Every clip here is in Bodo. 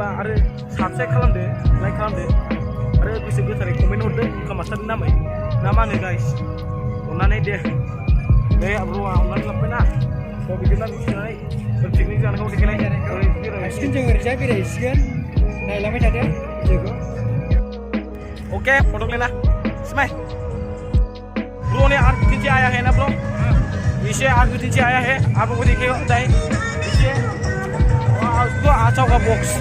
मोनदोंबा आरो साबस्क्राइब खालामदो लाइक खालामदो आरो गोसो गोथारै कमेन्ट हरदो ओंखाम मास्टारनि नामै ना मा होनो गाइस अननानै दे बे ब्र'आ अननानै लांबायना थ' बिदिब्ला मिथिनानै पिकनिक जानायखौ देखायसिगोन जों ओरैजाय बेरायहैसिगोन नायलांबाय थादो भिडिअखौ ओके फटो लेना स्माइल ब्रो ने आग नीचे आया है ना ब्रो इसे आग नीचे आया है आप लोगों को देखिएगा बताइए इसे उसको अच्छा होगा बॉक्स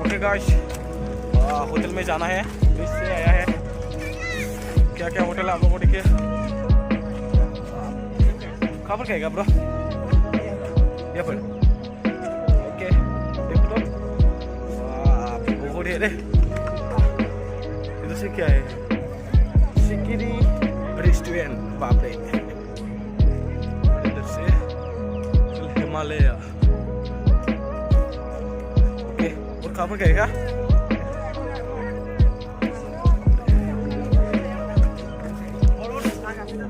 ओके गाइस होटल में जाना है इससे आया है क्या क्या होटल आप लोगों को देखिए कहाँ पर खाएगा ब्रो यहाँ पर ओके देखो तो बहुत है इधर से क्या है सिकिरी रेस्टोरेंट बाप रे इधर से हिमालय ओके और कहाँ पर खाएगा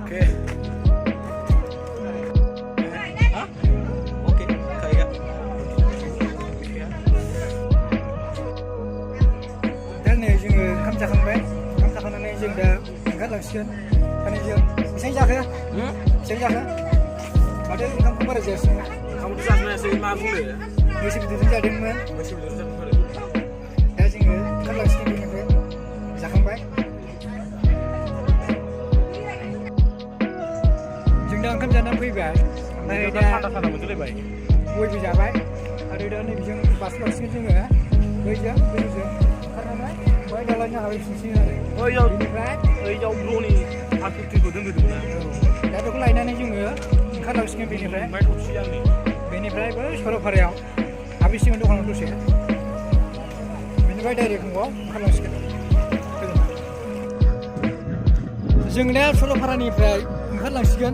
ओके ओके खाएगा दा नै जोङो ओंखाम जाखांबाय ओंखाम जाखांनानै जों दा ओंखारलांसिगोन सानैजों बेसेबां जाखो बेसेबां जाखो माथो ओंखामखौ बारा जायासै ओंखामखौथ' जासै मा बुंनो मैसो बेदरजों जादोंमोन मैसो बेदरजों दा जोङो ओंखारलांसिगोन बेनिफ्राय जाखांबाय जों दा ओंखाम जानानै फैबाय ओमफ्राय दा थान्दा मोनजोबलायबाय गयबो जाबाय आरो दा नैबेजों बारसिगोन जोङो बैजों ओंखारनानै ओमफ्राय दा लायनो हाबैफिनसिगोन आरो बेनिफ्राय ओइयाव ब्र'नि आर्टिस्टखौ दोनग्रोदोंमोन दा बेखौ लायनानै जोङो ओंखारलांसिगोन बेनिफ्राय बेनिफ्राय बै सरलपारायाव हाबैसिगोन दखानाव दसे बेनिफ्राय डाइरेक्ट न'आव ओंखारलांसिगोन जों दा सरलपारानिफ्राय ओंखारलांसिगोन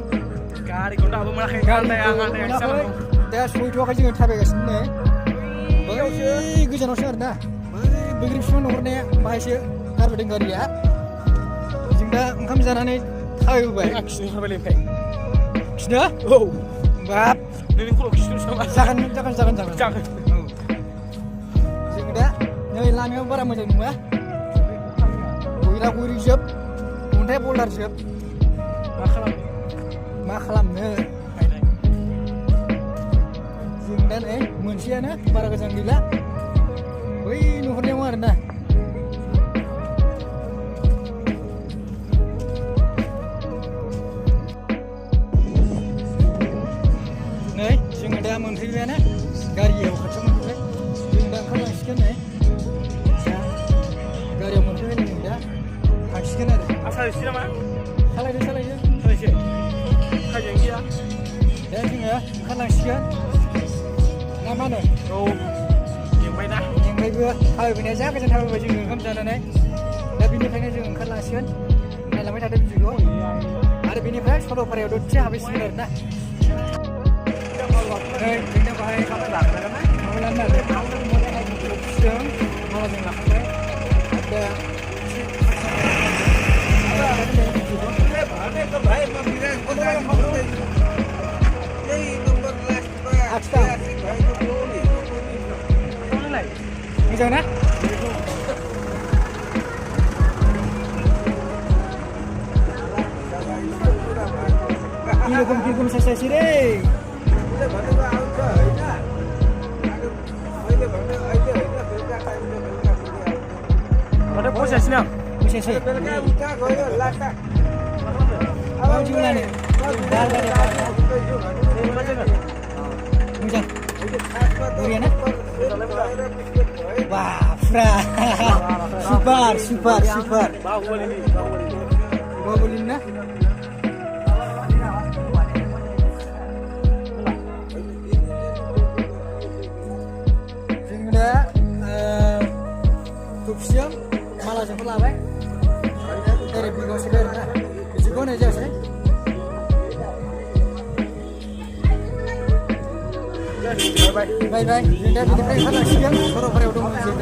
गारिखौ दाबो मोनाखै दा सहैथ'वाखै जोङो थाबायगासिनो नै बै गोजानावसो आरोना बै बैग्रि बिफां नुहुरनाया बाहायसो गारबोदों गारिया जों दा ओंखाम जानानै थाबायबोबाय खिनो ओंखारबायलै खिनो औ बाब नोंनि खर'आव खिनो जागोन औ जों दा नै लामायाव बारा मोजां नङा गयला गयरिजोब अन्थाइ बल्दारजोब मा खालामनो जों दा नै मोनसेयानो बारा गोजान गैला बै नुहुरनायाव आरोना नै जोङो दा मोनफैबायानो गारियाव खाथियाव मोनफैबाय जों दा ओंखारलांसिगोन नै दा गारियाव मोनफैबाय जों दा थांसिगोन आरो सालायनोसै नामा सालायदो सालायनोसै खायजों गैया दा जोङो ओंखारलांसिगोन ना मा होनो औ मेंबायना मेंबायबो थाबायबोनाया जा गोजान थाबायबाय जोङो ओंखाम जानानै दा बेनिफ्रायनो जों ओंखारलांसिगोन नायलांबाय थादो भिडिअखौ आरो बेनिफ्राय सरलपारायाव दसे हाबैसिगोन आरोना नै जोंना बाहाय खामानि लाखागोन जों मालाजों लाखांबाय दा मोजां ना किलुम साइसै रे माथो फसायसिनो फसायसै माबायदि लानो मोजां बोरियाना बाफ्रा सुपार बाहुबली ना जों दा थुबसिजों मालाजोंबो लाबाय डाइरेक्ट बिगावसो आरोना बिदिखौ होनाय जायासै बाय बाय जों दा बेनिफ्राय ओंखारलांसिगोन सरलपारायाव दङ जों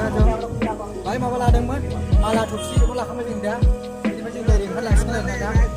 दा बाहाय माबा लादोंमोन माला थफसि बेखौ लाखांबाय जों दा बेनिफ्राय जों डाइरेक्ट ओंखारलांसिगोन आरोना दा